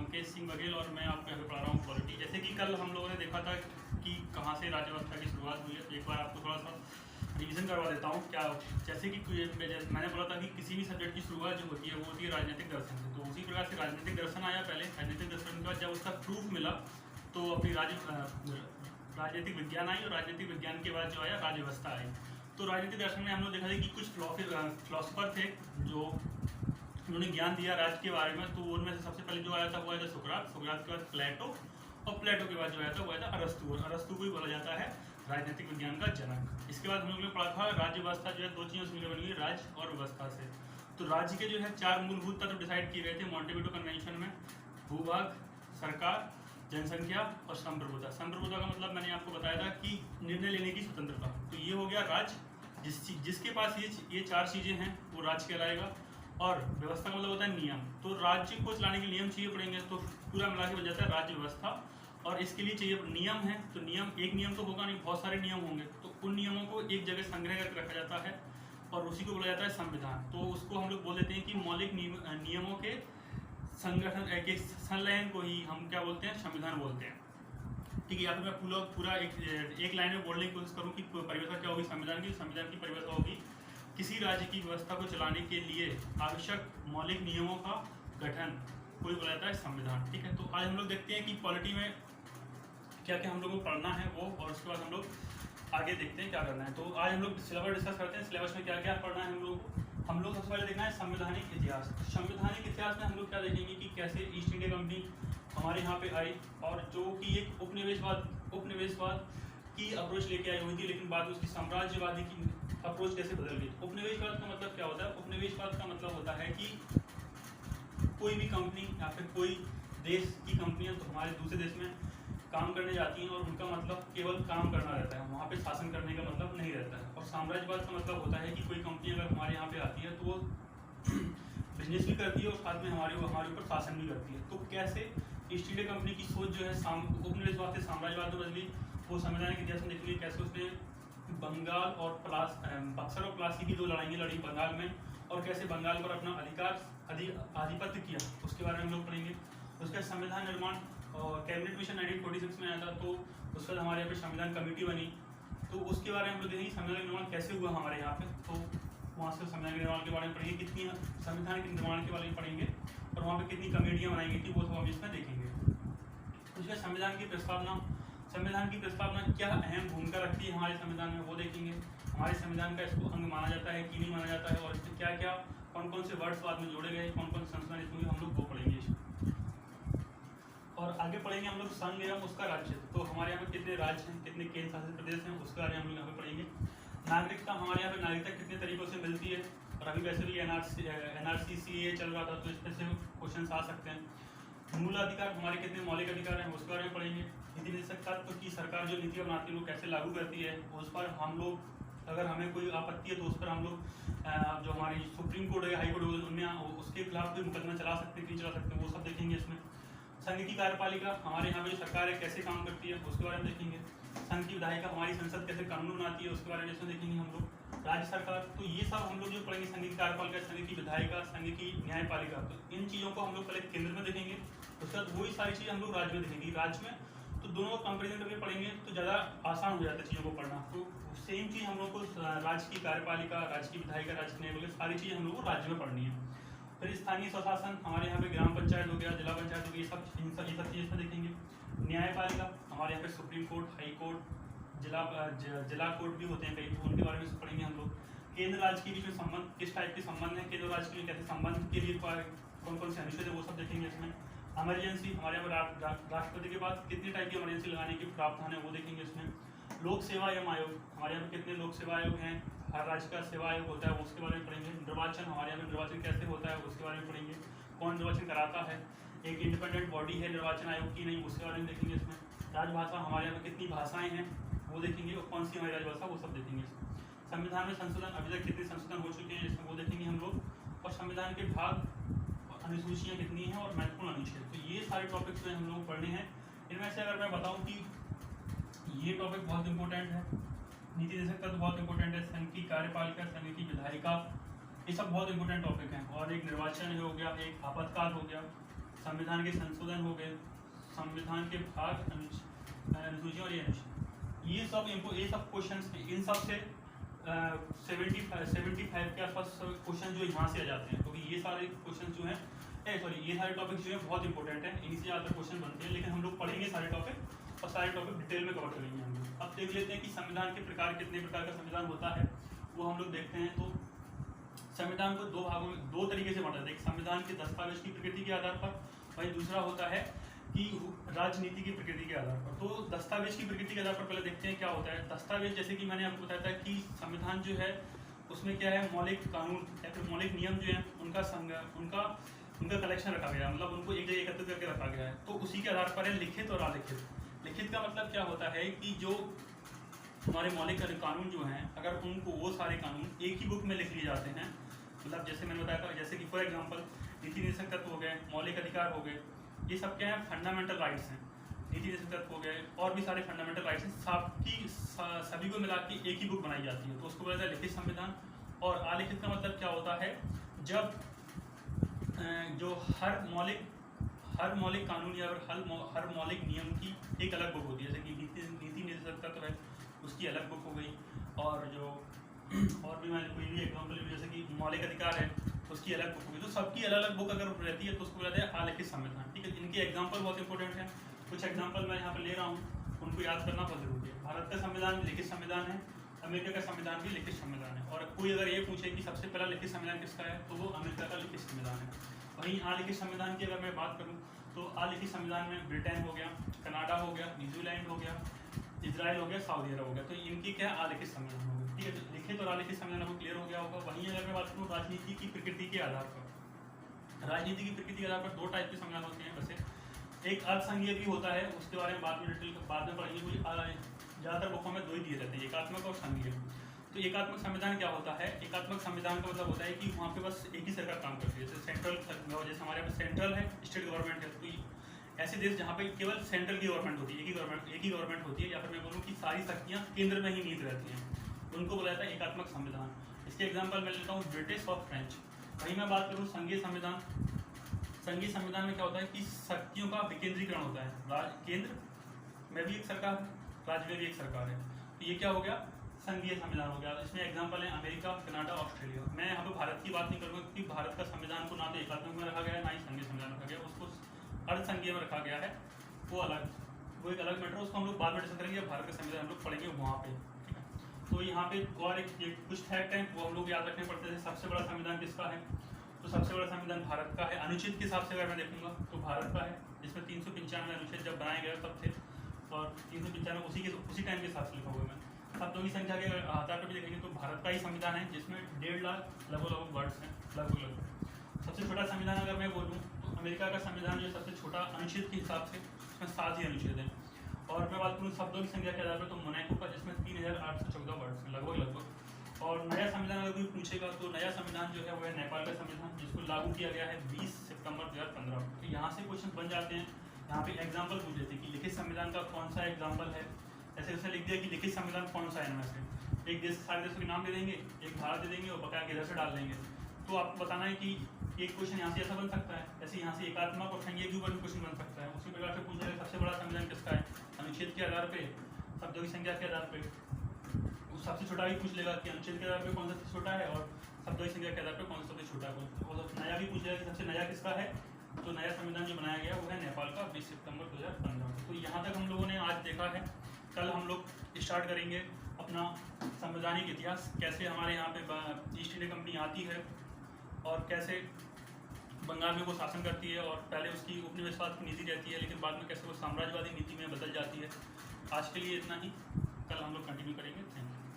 अंकेश सिंह बघेल और मैं आपको यहाँ पे पढ़ा रहा हूँ पॉलिटी। जैसे कि कल हम लोगों ने देखा था कि कहाँ से राज्य व्यवस्था की शुरुआत हुई है, तो एक बार आपको थोड़ा सा रिवीजन करवा देता हूँ। क्या जैसे कि मैंने बोला था कि किसी भी सब्जेक्ट की शुरुआत जो होती है वो होती है राजनीतिक दर्शन से। तो उसी प्रकार से राजनीतिक दर्शन आया पहले, राजनीतिक दर्शन के बाद जब उसका प्रूफ मिला तो अपनी राजनीतिक विज्ञान आई, और राजनीतिक विज्ञान के बाद जो आया राज्य व्यवस्था आई। तो राजनीतिक दर्शन में हम लोग देखा था कि कुछ फिलोसफर थे जो उन्होंने ज्ञान दिया राज्य के बारे में। तो उनमें से सबसे पहले जो आया था वो आया था सुकरात के बाद प्लेटो, और प्लेटो के बाद जो आया था वो आया था अरस्तु, और अरस्तु को ही बोला जाता है राजनीतिक विज्ञान का जनक। इसके बाद हम लोग ने पढ़ा था राज्य व्यवस्था जो है दो चीज़ों से मिलकर बनी हुई, राज्य और व्यवस्था से। तो राज्य के जो है 4 मूलभूत तत्व डिसाइड किए गए थे मॉन्टेविडो कन्वेंशन में: भूभाग, सरकार, जनसंख्या और संप्रभुता। संप्रभुता का मतलब मैंने आपको बताया था कि निर्णय लेने की स्वतंत्रता। तो ये हो गया राज्य, जिसके पास ये 4 चीज़ें हैं वो राज्य कहलाएगा। और व्यवस्था का मतलब होता है नियम। तो राज्य को चलाने के नियम चाहिए पड़ेंगे, तो पूरा मिला के बन जाता है राज्य व्यवस्था। और इसके लिए चाहिए नियम है, तो नियम एक नियम तो होगा नहीं, बहुत सारे नियम होंगे। तो उन नियमों को एक जगह संग्रह करके रखा जाता है और उसी को बोला जाता है संविधान। तो उसको हम लोग बोल देते हैं कि मौलिक नियमों के संगठन के संलयन को ही हम क्या बोलते हैं, संविधान बोलते हैं। ठीक है, यहाँ पे मैं पूरा एक लाइन में बोलने की कोशिश करूँ कि परिभाषा क्या होगी संविधान की। संविधान की परिभाषा होगी किसी राज्य की व्यवस्था को चलाने के लिए आवश्यक मौलिक नियमों का गठन कोई बोला जाता है संविधान। ठीक है, तो आज हम लोग देखते हैं कि पॉलिटी में क्या क्या हम लोग को पढ़ना है वो, और उसके बाद हम लोग आगे देखते हैं क्या करना है। तो आज हम लोग सिलेबस डिस्कस करते हैं। सिलेबस में क्या क्या पढ़ना है हम लोग सबसे पहले देखना है संवैधानिक इतिहास। संवैधानिक इतिहास में हम लोग क्या देखेंगे कि कैसे ईस्ट इंडिया कंपनी हमारे यहाँ पे आई, और जो कि एक उपनिवेशवाद की अप्रोच लेके आई हुई थी, लेकिन बाद में उसकी साम्राज्यवादी की अप्रोच कैसे बदल गई। उपनिवेशवाद का मतलब क्या होता है? उपनिवेशवाद का मतलब होता है कि कोई भी कंपनी या फिर कोई देश की कंपनियां तो हमारे दूसरे देश में काम करने जाती हैं, और उनका मतलब केवल काम करना रहता है, वहाँ पे शासन करने का मतलब नहीं रहता है। और साम्राज्यवाद का मतलब होता है कि कोई कंपनी अगर हमारे यहाँ पे आती है तो वो बिजनेस भी करती है और साथ में हमारे ऊपर शासन भी करती है। तो कैसे ईस्ट इंडिया कंपनी की सोच जो है उपनिवेशवाद से साम्राज्यवाद में बदली, वो संवैधानिक इतिहास में देखेंगे। कैसे उसने बंगाल और बक्सर और प्लासी की 2 लड़ाइयाँ लड़ी बंगाल में, और कैसे बंगाल पर अपना आधिपत्य किया, उसके बारे में हम लोग पढ़ेंगे। उसका संविधान निर्माण और कैबिनेट मिशन 1946 में आया था, तो उसके बाद हमारे यहाँ पे संविधान कमेटी बनी, तो उसके बारे में हम लोग देखेंगे संविधान निर्माण कैसे हुआ हमारे यहाँ पे। तो वहाँ से संविधान के निर्माण के बारे में पढ़ेंगे, कितनी संविधान के निर्माण के बारे में पढ़ेंगे, और वहाँ पे कितनी कमेटियाँ बनाई गई थी वो सब हम इसमें देखेंगे। उसके संविधान की प्रस्तावना क्या अहम भूमिका रखती है हमारे संविधान में, वो देखेंगे। हमारे संविधान का इसको अंग माना जाता है कि नहीं माना जाता है, और इसमें क्या क्या कौन कौन से वर्ड्स बाद में जोड़े गए, कौन कौन से संशोधन इसमें हम लोग वो पढ़ेंगे। और आगे पढ़ेंगे हम लोग संघ एवं उसका राज्य। तो हमारे यहाँ पे कितने राज्य हैं, कितने केंद्र शासित प्रदेश हैं, उसके बारे में हम लोग यहाँ पे पढ़ेंगे। नागरिकता, हमारे यहाँ पे नागरिकता कितने तरीकों से मिलती है, और अभी वैसे भी NRC CAA चल रहा था, तो इसमें से क्वेश्चन आ सकते हैं। मूल अधिकार, हमारे कितने मौलिक अधिकार हैं, उसके बारे में पढ़ेंगे। नीति निदेशक तत्व की सरकार जो नीतियाँ बनाती है वो कैसे लागू करती है, उस पर हम लोग अगर हमें कोई आपत्ति है तो उस पर हम लोग जो हमारी सुप्रीम कोर्ट है, हाई कोर्ट है, उनमें उसके खिलाफ कोई मुकदमा चला सकते हैं कि नहीं चला सकते, वो सब देखेंगे इसमें। संघ की कार्यपालिका, हमारे यहाँ पे जो सरकार है कैसे काम करती है, उसके बारे में देखेंगे। संघ की विधायिका, हमारी संसद कैसे कानून बनाती है, उसके बारे में इसमें देखेंगे हम लोग। राज्य सरकार, तो ये सब हम लोग जो पढ़ेंगे, संघ की कार्यपालिका, संघ की विधायिका, संघ की न्यायपालिका, तो इन चीज़ों को हम लोग पहले केंद्र में देखेंगे, उसके बाद वही सारी चीज़ें हम लोग राज्य में देखेंगे। राज्य में तो दोनों कंपेरिजन करके पढ़ेंगे तो ज़्यादा आसान हो जाता है चीज़ों को पढ़ना। तो सेम चीज़ हम लोग को राज्य की कार्यपालिका, राज्य की विधायिका, राज्य की न्यायपालिका, सारी चीज़ें हम लोग को राज्य में पढ़नी है। फिर स्थानीय स्वशासन, हमारे यहाँ पे ग्राम पंचायत हो गया, जिला पंचायत हो गई, ये सब चीज़ें इसमें देखेंगे। न्यायपालिका, हमारे यहाँ पे सुप्रीम कोर्ट, हाई कोर्ट, जिला कोर्ट भी होते हैं कई, तो उनके बारे में पढ़ेंगे हम लोग। केंद्र राज्य के बीच में संबंध, किस टाइप के संबंध है, केंद्र राज्य के कैसे संबंध के लिए कौन कौन से अनुच्छेद है, वो सब देखेंगे इसमें। इमरजेंसी, हमारे यहाँ पर राष्ट्रपति के पास कितनी टाइप की इमरजेंसी लगाने के प्रावधान है, वो देखेंगे इसमें। लोक सेवा एवं आयोग, हमारे यहाँ पे कितने लोक सेवा आयोग हैं, हर राज्य का सेवा आयोग होता है, उसके बारे में पढ़ेंगे। निर्वाचन, हमारे यहाँ पे निर्वाचन कैसे होता है, उसके बारे में पढ़ेंगे। कौन निर्वाचन कराता है, एक इंडिपेंडेंट बॉडी है निर्वाचन आयोग की नहीं, उसके बारे में देखेंगे इसमें। राजभाषा, हमारे यहाँ पे कितनी भाषाएं हैं वो देखेंगे, और कौन सी हमारी राजभाषा, वो सब देखेंगे। संविधान में संशोधन, अभी तक कितने संशोधन हो चुके हैं इसमें, वो देखेंगे हम लोग। और संविधान के भाग, अनुसूचियाँ कितनी हैं, और महत्वपूर्ण अनुच्छेद, तो ये सारे टॉपिक्स में हम लोग पढ़ने हैं। इनमें से अगर मैं बताऊँ कि ये टॉपिक बहुत इंपॉर्टेंट है, नीति निदेशक तत्व बहुत इंपॉर्टेंट है, संघ की कार्यपालिका, संघ की विधायिका, ये सब बहुत इंपॉर्टेंट टॉपिक हैं। और एक निर्वाचन हो गया, एक आपातकाल हो गया, संविधान के संशोधन हो गए, संविधान के भाग, अनुसूची और ये सब क्वेश्चन, इन सब से 75 के आसपास क्वेश्चन जो यहाँ से आ जाते हैं, क्योंकि ये सारे क्वेश्चन जो हैं ये सारे टॉपिक्स जो है बहुत इंपॉर्टेंट है, इन्हीं से ज़्यादा क्वेश्चन बनते हैं। लेकिन हम लोग पढ़ेंगे सारे टॉपिक और सारे टॉपिक डिटेल में कवर करेंगे हम लोग। अब देख लेते हैं कि संविधान के प्रकार, कितने प्रकार का संविधान होता है वो हम लोग देखते हैं। तो संविधान को दो भागों में, दो तरीके से बांटा जाता है। एक संविधान के दस्तावेज की प्रकृति के आधार पर, वहीं दूसरा होता है कि राजनीति की प्रकृति के आधार पर। तो दस्तावेज की प्रकृति के आधार पर पहले देखते हैं क्या होता है। दस्तावेज, जैसे कि मैंने आपको बताया था कि संविधान जो है उसमें क्या है, मौलिक कानून या फिर मौलिक नियम जो है उनका कलेक्शन रखा गया है, मतलब उनको एक जगह एकत्रित करके रखा गया है। तो उसी के आधार पर है लिखित और अलिखित। लिखित का मतलब क्या होता है कि जो हमारे मौलिक कानून जो हैं, अगर उनको वो सारे कानून एक ही बुक में लिख लिए जाते हैं, मतलब जैसे मैंने बताया था, जैसे कि फॉर एग्जांपल नीति निषेध तत्व हो गए, मौलिक अधिकार हो गए, ये सब क्या है, फंडामेंटल राइट्स हैं। नीति निषेध तत्व हो गए और भी सारे फंडामेंटल राइट्स हैं, सभी को मिला के एक ही बुक बनाई जाती है, तो उसको बोला जाता है लिखित संविधान। और अलिखित का मतलब क्या होता है, जब जो हर मौलिक कानून या हर मौलिक नियम की एक अलग बुक होती है। जैसे कि नीति निषेध तत्व है, उसकी अलग बुक हो गई, और भी मैंने कोई भी एग्जाम्पल, जैसे कि मौलिक अधिकार है, उसकी अलग बुक होगी। तो सबकी अलग अलग बुक अगर रहती है तो उसको बोला जाता है अलिखित संविधान। ठीक है, इनके एग्जाम्पल बहुत इंपॉर्टेंट है। कुछ एग्जाम्पल मैं यहाँ पर ले रहा हूँ, उनको याद करना बहुत जरूरी है। भारत का संविधान लिखित संविधान है, अमेरिका का संविधान भी लिखित संविधान है। और कोई अगर ये पूछे कि सबसे पहला लिखित संविधान किसका है, तो वो अमेरिका का लिखित संविधान है। वहीं अलिखित संविधान की अगर मैं बात करूँ तो अलिखित संविधान में ब्रिटेन हो गया, कनाडा हो गया, न्यूजीलैंड हो गया, इजराइल हो गया, सऊदी अरब हो गया, तो इनकी क्या है, अलिखित संविधान हो गया। ठीक है, तो लिखित और अलिखित संविधान आपको क्लियर हो गया होगा। वहीं अगर मैं बात करूँ राजनीति की प्रकृति के आधार पर, राजनीति की प्रकृति के आधार पर दो टाइप के संविधान होते हैं। वैसे एक अर्थसंघीय भी होता है, उसके बारे में बाद में पढ़ेंगे। कोई ज़्यादातर बुकों में दो ही दिए रहते हैं, एकात्मक और संघीय। तो एकात्मक संविधान क्या होता है, एकात्मक संविधान का मतलब होता है कि वहाँ पे बस एक ही सरकार काम करती है। जैसे सेंट्रल, जैसे हमारे यहाँ सेंट्रल है, स्टेट गवर्नमेंट है, तो ऐसे देश जहाँ पे केवल सेंट्रल की गवर्नमेंट होती है, एक ही गवर्नमेंट होती है, या फिर मैं बोलूँ कि सारी शक्तियाँ केंद्र में ही नीत रहती हैं, उनको बोला जाता है एकात्मक संविधान। इसके एग्जाम्पल मैं लेता हूँ ब्रिटिश और फ्रेंच। वहीं मैं बात करूँ संघीय संविधान, संघीय संविधान में क्या होता है कि शक्तियों का विकेंद्रीकरण होता है। केंद्र में भी एक सरकार है, राज्य में भी एक सरकार है, तो ये क्या हो गया, संघीय संविधान हो गया। इसमें एग्जांपल है अमेरिका, कनाडा, ऑस्ट्रेलिया। मैं यहाँ पे भारत की बात नहीं करूँगा, क्योंकि भारत का संविधान को ना तो एकात्मक में रखा गया है, ना ही संघीय संविधान रखा गया, उसको अर्धसंघीय में रखा गया है। वो एक अलग मैटर, उसको हम लोग बाद में डिस्कस करेंगे। भारत का संविधान हम लोग पढ़ेंगे वहाँ पे। ठीक है, तो यहाँ पे और एक कुछ फैक्ट हैं वो हम लोग याद रखने पड़ते हैं। सबसे बड़ा संविधान किसका है, तो सबसे बड़ा संविधान भारत का है। अनुच्छेद के हिसाब से अगर मैं देखूंगा तो भारत का है, जिसमें 395 अनुच्छेद जब बनाए गए तब थे, और 395 उसी टाइम के हिसाब से लिखा हुआ है। शब्दों की संख्या के आधार पर भी देखेंगे तो भारत का ही संविधान है, जिसमें 1.5 लाख लगभग वर्ड्स हैं, लगभग। सबसे छोटा संविधान अगर मैं बोलूँ तो अमेरिका का संविधान जो है सबसे छोटा अनुच्छेद के हिसाब से, उसमें 7 ही अनुच्छेद हैं। और मैं बात करूँ शब्दों की संख्या के आधार पर तो मोनाको का, जिसमें 3814 वर्ड्स हैं, लगभग। और नया संविधान अगर कोई पूछेगा तो नया संविधान जो है वो है नेपाल का संविधान, जिसको लागू किया गया है 20 सितंबर 2015। तो यहाँ से क्वेश्चन बन जाते हैं। यहाँ पे एग्जाम्पल पूछ लेते हैं कि लिखित संविधान का कौन सा एग्जाम्पल है। ऐसे ऐसे लिख दिया कि लिखित संविधान कौन सा है इनमें से। एक देश, सारे देशों के नाम दे देंगे, एक भारत दे देंगे, और बकाया के इधर से डाल देंगे। तो आपको बताना है कि एक क्वेश्चन यहाँ से ऐसा बन सकता है, ऐसे यहाँ से एकात्मक और संघीय के ऊपर भी क्वेश्चन बन सकता है। उसी प्रकार से पूछ रहे सबसे बड़ा संविधान किसका है, अनुच्छेद के आधार पे, शब्दों की संख्या के आधार पे। उस सबसे छोटा भी पूछ लेगा कि अनुच्छेद के आधार पे कौन सा सबसे छोटा है, और शब्दों की संख्या के आधार पे कौन सा सबसे छोटा है। और नया भी पूछ लेगा कि सबसे नया किसका है, तो नया संविधान जो बनाया गया वो है नेपाल का 20 सितंबर 2015। तो यहाँ तक हम लोगों ने आज देखा है। कल हम लोग स्टार्ट करेंगे अपना संवैधानिक इतिहास, कैसे हमारे यहाँ पे ईस्ट इंडिया कंपनी आती है और कैसे बंगाल में वो शासन करती है, और पहले उसकी उपनिवेशवाद की नीति रहती है, लेकिन बाद में कैसे वो साम्राज्यवादी नीति में बदल जाती है। आज के लिए इतना ही, कल हम लोग कंटिन्यू करेंगे। Thank you.